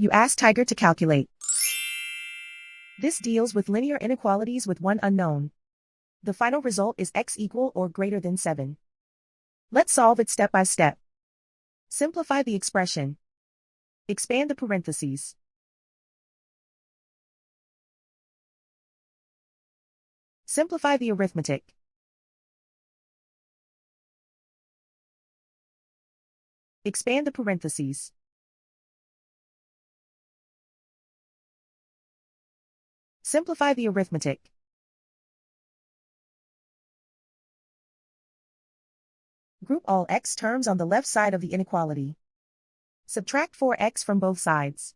You ask Tiger to calculate. This deals with linear inequalities with one unknown. The final result is x equal or greater than 7. Let's solve it step by step. Simplify the expression. Expand the parentheses. Simplify the arithmetic. Expand the parentheses. Simplify the arithmetic. Group all x terms on the left side of the inequality. Subtract 4x from both sides.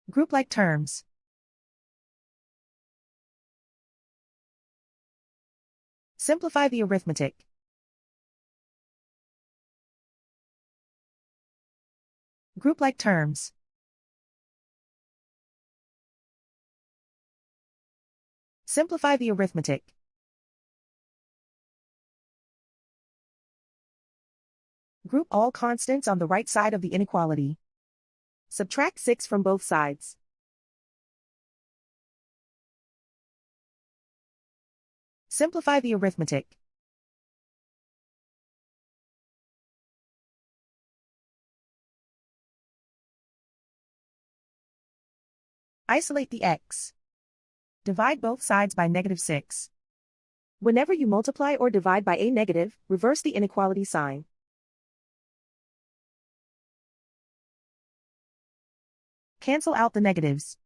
Group like terms. Simplify the arithmetic. Group like terms. Simplify the arithmetic. Group all constants on the right side of the inequality. Subtract 6 from both sides. Simplify the arithmetic. Isolate the x. Divide both sides by -6. Whenever you multiply or divide by a negative, reverse the inequality sign. Cancel out the negatives.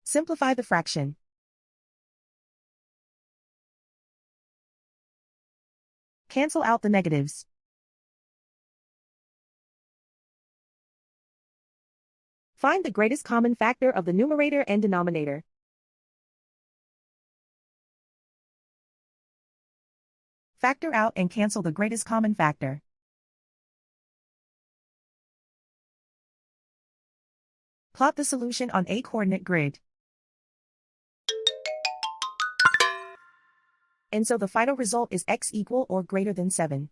Simplify the fraction. Cancel out the negatives. Find the greatest common factor of the numerator and denominator. Factor out and cancel the greatest common factor. Plot the solution on a coordinate grid. And so the final result is x equal or greater than 7.